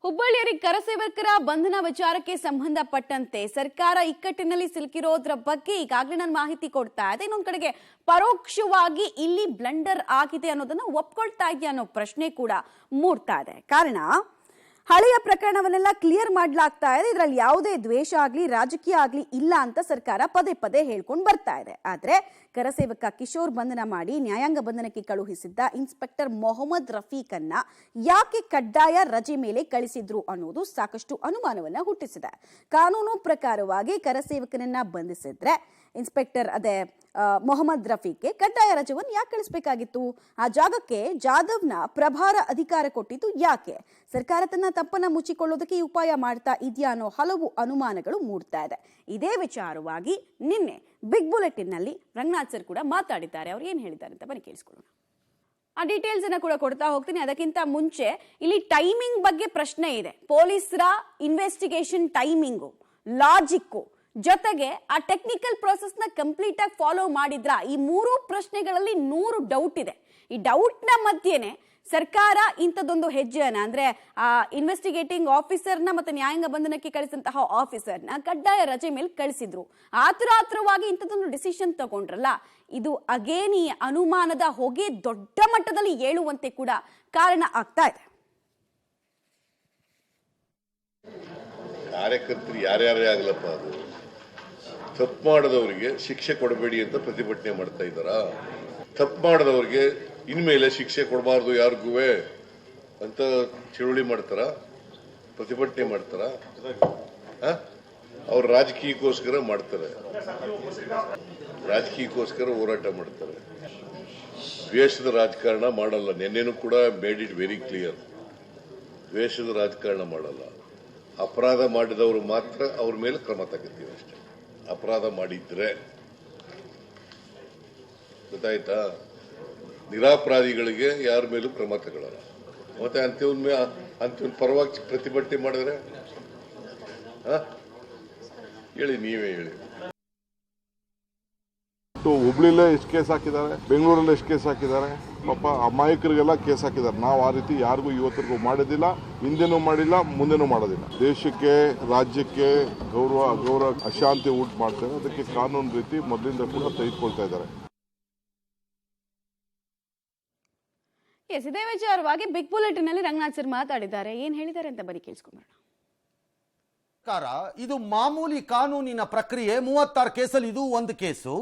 ಹುಬ್ಬಳ್ಳಿಯಲ್ಲಿ ಕರಸೇವಕರ ಬಂಧನ ವಿಚಾರಕ್ಕೆ ಸಂಬಂಧಪಟ್ಟಂತೆ ಸರ್ಕಾರ ಇಕ್ಕಟ್ಟಿನಲ್ಲಿ ಸಿಲುಕಿರೋದ್ರ ಬಗ್ಗೆ ಈಗಾಗಲೇ ನಾನು ಮಾಹಿತಿ ಕೊಡ್ತಾ ಇದ್ದೆ. ಇನ್ನೊಂದು ಕಡೆಗೆ ಪರೋಕ್ಷವಾಗಿ ಇಲ್ಲಿ ಬ್ಲಂಡರ್ ಆಗಿದೆ ಅನ್ನೋದನ್ನ ಒಪ್ಕೊಳ್ತಾ ಇದೆಯಾ ಅನ್ನೋ ಪ್ರಶ್ನೆ ಕೂಡ ಮೂಡ್ತಾ ಇದೆ. ಕಾರಣ ಹಳೆಯ ಪ್ರಕರಣವನ್ನೆಲ್ಲ ಕ್ಲಿಯರ್ ಮಾಡಲಾಗ್ತಾ ಇದೆ. ಇದರಲ್ಲಿ ಯಾವುದೇ ದ್ವೇಷ ಆಗ್ಲಿ ರಾಜಕೀಯ ಆಗ್ಲಿ ಇಲ್ಲ ಅಂತ ಸರ್ಕಾರ ಪದೇ ಪದೇ ಹೇಳ್ಕೊಂಡು ಬರ್ತಾ ಇದೆ. ಆದ್ರೆ ಕರಸೇವಕ ಕಿಶೋರ್ ಬಂಧನ ಮಾಡಿ ನ್ಯಾಯಾಂಗ ಬಂಧನಕ್ಕೆ ಕಳುಹಿಸಿದ್ದ ಇನ್ಸ್ಪೆಕ್ಟರ್ ಮೊಹಮ್ಮದ್ ರಫೀಕ್ ಅನ್ನ ಯಾಕೆ ಕಡ್ಡಾಯ ರಜೆ ಮೇಲೆ ಕಳಿಸಿದ್ರು ಅನ್ನೋದು ಸಾಕಷ್ಟು ಅನುಮಾನವನ್ನ ಹುಟ್ಟಿಸಿದೆ. ಕಾನೂನು ಪ್ರಕಾರವಾಗಿ ಕರಸೇವಕನನ್ನ ಬಂಧಿಸಿದ್ರೆ ಇನ್ಸ್ಪೆಕ್ಟರ್ ಮೊಹಮ್ಮದ್ ರಫೀಕ್ಗೆ ಕಡ್ಡಾಯ ರಜೆಯನ್ನು ಯಾಕೆ ಕಳಿಸಬೇಕಾಗಿತ್ತು? ಆ ಜಾಗಕ್ಕೆ ಜಾಧವ್ನ ಪ್ರಭಾರ ಅಧಿಕಾರ ಕೊಟ್ಟಿದ್ದು ಯಾಕೆ? ಸರ್ಕಾರ ತನ್ನ ತಪ್ಪನ್ನ ಮುಚ್ಚಿಕೊಳ್ಳೋದಕ್ಕೆ ಈ ಉಪಾಯ ಮಾಡ್ತಾ ಇದೆಯಾ ಅನ್ನೋ ಹಲವು ಅನುಮಾನಗಳು ಮೂಡ್ತಾ ಇದೆ. ಇದೇ ವಿಚಾರವಾಗಿ ನಿನ್ನೆ ಬಿಗ್ ಬುಲೆಟಿನ್ ನಲ್ಲಿ ರಂಗನಾಥ್ ಸರ್ ಕೂಡ ಮಾತಾಡಿದ್ದಾರೆ. ಅವ್ರು ಏನ್ ಹೇಳಿದ್ದಾರೆ ಅಂತ ಬನ್ನಿ ಕೇಳಿಸ್ಕೊಳ್ಳೋಣ. ಆ ಡೀಟೇಲ್ಸ್ ಅನ್ನ ಕೂಡ ಕೊಡ್ತಾ ಹೋಗ್ತೀನಿ. ಅದಕ್ಕಿಂತ ಮುಂಚೆ ಇಲ್ಲಿ ಟೈಮಿಂಗ್ ಬಗ್ಗೆ ಪ್ರಶ್ನೆ ಇದೆ. ಪೊಲೀಸರ ಇನ್ವೆಸ್ಟಿಗೇಷನ್ ಟೈಮಿಂಗು, ಲಾಜಿಕ್ಕು ಜೊತೆಗೆ ಆ ಟೆಕ್ನಿಕಲ್ ಪ್ರೊಸೆಸ್ ನ ಕಂಪ್ಲೀಟ್ ಆಗಿ ಫಾಲೋ ಮಾಡಿದ್ರ? ಈ ಮೂರು ಪ್ರಶ್ನೆಗಳಲ್ಲಿ 100 ಡೌಟ್ ಇದೆ. ಈ ಡೌಟ್ ನ ಮಧ್ಯೆನೆ ಸರ್ಕಾರ ಇಂಥದ್ದೊಂದು ಹೆಜ್ಜೆಯನ್ನ ಅಂದ್ರೆ ಆ ಇನ್ವೆಸ್ಟಿಗೇಟಿಂಗ್ ಆಫೀಸರ್ನ ಮತ್ತೆ ನ್ಯಾಯಾಂಗ ಬಂಧನಕ್ಕೆ ಕಳಿಸಿದಂತಹ ಆಫೀಸರ್ನ ಕಡ್ಡಾಯ ರಜೆ ಮೇಲೆ ಕಳಿಸಿದ್ರು. ಆತುರಾತುರವಾಗಿ ಇಂಥದ್ದೊಂದು ಡಿಸಿಷನ್ ತಗೊಂಡ್ರಲ್ಲ, ಇದು ಅಗೇನ್ ಈ ಅನುಮಾನದ ಹೊಗೆ ದೊಡ್ಡ ಮಟ್ಟದಲ್ಲಿ ಏಳುವಂತೆ ಕೂಡ ಕಾರಣ ಆಗ್ತಾ ಇದೆ. ಕಾರ್ಯಕರ್ತರು ಯಾರ್ಯಾರೇ ಆಗ್ಲಪ್ಪ, ಅದು ತಪ್ಪು ಮಾಡದವರಿಗೆ ಶಿಕ್ಷೆ ಕೊಡಬೇಡಿ ಅಂತ ಪ್ರತಿಭಟನೆ ಮಾಡ್ತಾ ಇದ್ದಾರ. ತಪ್ಪು ಮಾಡದವರಿಗೆ ಇನ್ಮೇಲೆ ಶಿಕ್ಷೆ ಕೊಡಬಾರ್ದು ಯಾರಿಗೂ ಅಂತ ಚಳುವಳಿ ಮಾಡ್ತಾರ, ಪ್ರತಿಭಟನೆ ಮಾಡ್ತಾರ. ಅವ್ರು ರಾಜಕೀಯಕ್ಕೋಸ್ಕರ ಮಾಡ್ತಾರೆ, ರಾಜಕೀಯಕ್ಕೋಸ್ಕರ ಹೋರಾಟ ಮಾಡ್ತಾರೆ. ದ್ವೇಷದ ರಾಜಕಾರಣ ಮಾಡಲ್ಲ. ನಿನ್ನೆನೂ ಕೂಡ ಮೇಡ್ ಇಟ್ ವೆರಿ ಕ್ಲಿಯರ್, ದ್ವೇಷದ ರಾಜಕಾರಣ ಮಾಡಲ್ಲ. ಅಪರಾಧ ಮಾಡಿದವರು ಮಾತ್ರ ಅವ್ರ ಮೇಲೆ ಕ್ರಮ ತಗೋತೀವಿ ಅಷ್ಟೇ. ಅಪರಾಧ ಮಾಡಿದ್ರೆ ಗೊತ್ತಾಯ್ತಾ? ನಿರಾಪರಾಧಿಗಳಿಗೆ ಯಾರ ಮೇಲೂ ಕ್ರಮ ತಗೊಳ್ಳಲ್ಲ. ಮತ್ತೆ ಅಂತ್ಯವನ್ ಪರವಾಗಿ ಪ್ರತಿಭಟನೆ ಮಾಡಿದ್ರೆ ಹೇಳಿ, ನೀವೇ ಹೇಳಿ. ಹುಬ್ಳಿಲೇ ಎಷ್ಟು ಕೇಸ್ ಹಾಕಿದ್ದಾರೆ, ಬೆಂಗಳೂರಲ್ಲೇ ಎಷ್ಟು ಕೇಸ್ ಹಾಕಿದ್ದಾರೆ. ಪಾಪ ಅಮಾಯಕರಿಗೆಲ್ಲ ಕೇಸ್ ಹಾಕಿದ್ದಾರೆ. ನಾವು ಆ ರೀತಿ ಯಾರಿಗೂ ಇವತ್ತಿಗೂ ಮಾಡೋದಿಲ್ಲ, ಹಿಂದೆನೂ ಮಾಡಿಲ್ಲ, ಮುಂದೆನೂ ಮಾಡೋದಿಲ್ಲ. ದೇಶಕ್ಕೆ ರಾಜ್ಯಕ್ಕೆ ಗೌರವ ಅಶಾಂತಿ ಉಂಟು ಮಾಡ್ತಾರೆ. ಅದಕ್ಕೆ ಕಾನೂನು ರೀತಿ ಮೊದಲಿಂದ ಕೂಡ ತೆಗೆದುಕೊಳ್ತಾ ಇದ್ದಾರೆ. ಇದೇ ವಿಚಾರವಾಗಿ ಬಿಗ್ ಬುಲೆಟಿನ್ ನಲ್ಲಿ ರಂಗನಾಥ್ ಸರ್ ಮಾತಾಡಿದ್ದಾರೆ. ಏನ್ ಹೇಳಿದ್ದಾರೆ ಅಂತ ಬರೀ ಕೇಳಿಸ್ಕೊಂಡ್ಬರೋಣ. ಇದು ಮಾಮೂಲಿ ಕಾನೂನಿನ ಪ್ರಕ್ರಿಯೆ. 36 ಕೇಸಲ್ಲಿ ಇದು ಒಂದು ಕೇಸು.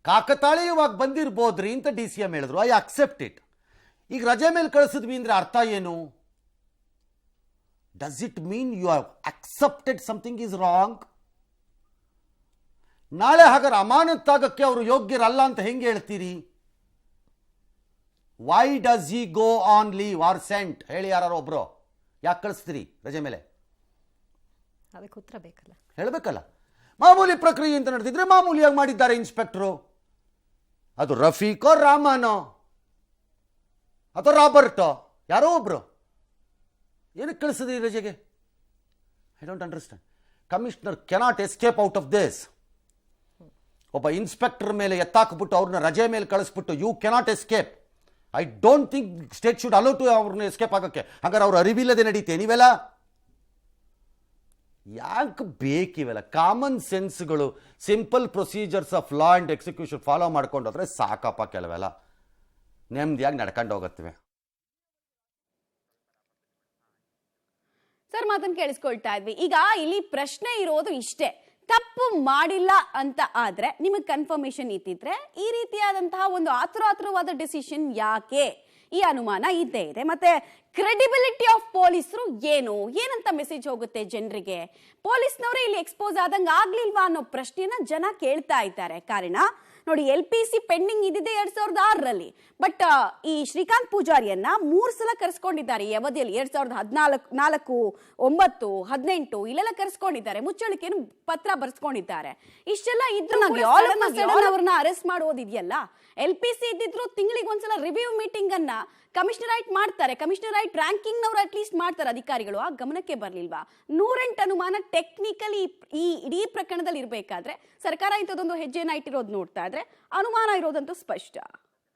ಕಾಕತಾಳೀಯವಾಗಿ ಬಂದಿರಬಹುದ್ರಿ ಅಂತ DCM ಹೇಳಿದ್ರು. I accept it. ಈಗ ರಜೆ ಮೇಲೆ ಕಳಿಸಿದ್ವಿ ಅಂದ್ರೆ ಅರ್ಥ ಏನು? Does it mean you have accepted something is wrong? ನಾಳೆ ಹಾಗಾದ್ರೆ ಅಮಾನತ್ತಾಗಕ್ಕೆ ಅವರು ಯೋಗ್ಯರಲ್ಲ ಅಂತ ಹೆಂಗೆ ಹೇಳ್ತೀರಿ? Why does he go on leave or sent? ಹೇಳಿ ಯಾರು ಒಬ್ರು. ಯಾಕೆ ಕಳಿಸ್ತೀರಿ ರಜೆ ಮೇಲೆ? ಅದಕ್ಕೆ ಉತ್ತರ ಬೇಕಲ್ಲ, ಹೇಳಬೇಕಲ್ಲ. ಮಾಮೂಲಿ ಪ್ರಕ್ರಿಯೆ ಅಂತ ನಡೆದಿದ್ರೆ ಮಾಮೂಲಿಯಾಗಿ ಮಾಡಿದ್ದಾರೆ ಇನ್ಸ್ಪೆಕ್ಟರು. ಅದು ರಫೀಕೋ, ರಾಮನೋ ಅಥವಾ ರಾಬರ್ಟೋ, ಯಾರೋ ಒಬ್ರು. ಏನಕ್ಕೆ ಕಳಿಸಿದ್ರಿ ರಜೆಗೆ? I don't understand. Commissioner cannot escape out of this. ಒಬ್ಬ ಇನ್ಸ್ಪೆಕ್ಟರ್ ಮೇಲೆ ಎತ್ತಾಕ್ಬಿಟ್ಟು ಅವ್ರನ್ನ ರಜೆ ಮೇಲೆ ಕಳಿಸ್ಬಿಟ್ಟು you cannot escape. I don't think state should allow to ಅವ್ರನ್ನ ಎಸ್ಕೇಪ್ ಆಗೋಕ್ಕೆ. ಹಾಗಾದ್ರೆ ಅವ್ರು ಅರಿವಿಲ್ಲದೆ ನಡೀತೆ ನೀವೆಲ್ಲ ಯಾಕೆ ಬೇಕಿವೆಲ್ಲ? ಕಾಮನ್ ಸೆನ್ಸ್ಗಳು, simple procedures of law and execution follow ಮಾಡ್ಕೊಂಡೋದ್ರೆ ಸಾಕಪ್ಪ. ಕೆಲವೆಲ್ಲ ನೆಮ್ಮದಿಯಾಗಿ ನಡ್ಕೊಂಡು ಹೋಗುತ್ತವೆ. ಸರ್ ಮಾತನ್ನು ಕೇಳಿಸ್ಕೊಳ್ತಾ ಇದ್ವಿ. ಈಗ ಇಲ್ಲಿ ಪ್ರಶ್ನೆ ಇರೋದು ಇಷ್ಟೇ, ತಪ್ಪು ಮಾಡಿಲ್ಲ ಅಂತ ಆದ್ರೆ ನಿಮಗೆ ಕನ್ಫರ್ಮೇಶನ್ ಇದ್ದಿದ್ರೆ ಈ ರೀತಿಯಾದಂತಹ ಒಂದು ಆತುರಾತುರವಾದ ಡಿಸಿಷನ್ ಯಾಕೆ? ಈ ಅನುಮಾನ ಇದ್ದೇ ಇದೆ. ಮತ್ತೆ ಕ್ರೆಡಿಬಿಲಿಟಿ ಆಫ್ ಪೊಲೀಸರು ಏನಂತ ಮೆಸೇಜ್ ಹೋಗುತ್ತೆ ಜನರಿಗೆ? ಪೊಲೀಸ್ನವರೇ ಇಲ್ಲಿ ಎಕ್ಸ್ಪೋಸ್ ಆದಂಗೆ ಆಗ್ಲಿಲ್ವಾ ಅನ್ನೋ ಪ್ರಶ್ನೆಯನ್ನ ಜನ ಕೇಳ್ತಾ ಇದ್ದಾರೆ. ಕಾರಣ ನೋಡಿ, LPC ಪೆಂಡಿಂಗ್ ಇದ್ದಿದೆ 2006ರಲ್ಲಿ. ಬಟ್ ಈ ಶ್ರೀಕಾಂತ್ ಪೂಜಾರಿಯನ್ನ 3 ಸಲ ಕರೆಸ್ಕೊಂಡಿದ್ದಾರೆ ಈ ಅವಧಿಯಲ್ಲಿ. 2014, 9, 18 ಇಲ್ಲೆಲ್ಲ ಕರೆಸ್ಕೊಂಡಿದ್ದಾರೆ. ಮುಚ್ಚಳಿಕೆಯನ್ನು ಪತ್ರ ಬರ್ಸ್ಕೊಂಡಿದ್ದಾರೆ. ಇಷ್ಟೆಲ್ಲ ಇದ್ರು ಅವ್ರನ್ನ ಅರೆಸ್ಟ್ ಮಾಡೋದಿದೆಯಲ್ಲ. LPC ಇದ್ದಿದ್ರು ತಿಂಗಳಿಗೆ ಒಂದ್ಸಲ ರಿವ್ಯೂ ಮೀಟಿಂಗ್ ಅನ್ನ ಕಮಿಷನರೇಟ್ ಮಾಡ್ತಾರೆ. ಕಮಿಷನರೇಟ್ ರ್ಯಾಂಕಿಂಗ್ ನವರು ಅಟ್ಲೀಸ್ಟ್ ಮಾಡ್ತಾರೆ ಅಧಿಕಾರಿಗಳು. ಆ ಗಮನಕ್ಕೆ ಬರ್ಲಿಲ್ವಾ? 108 ಅನುಮಾನ ಟೆಕ್ನಿಕಲಿ ಈ ಇಡೀ ಪ್ರಕರಣದಲ್ಲಿ ಇರಬೇಕಾದ್ರೆ ಸರ್ಕಾರ ಇಂಥದ್ದೊಂದು ಹೆಜ್ಜೆನ ಇಟ್ಟಿರೋದು ನೋಡ್ತಾ ಇದ್ರೆ ಅನುಮಾನ ಇರೋದಂತೂ ಸ್ಪಷ್ಟ.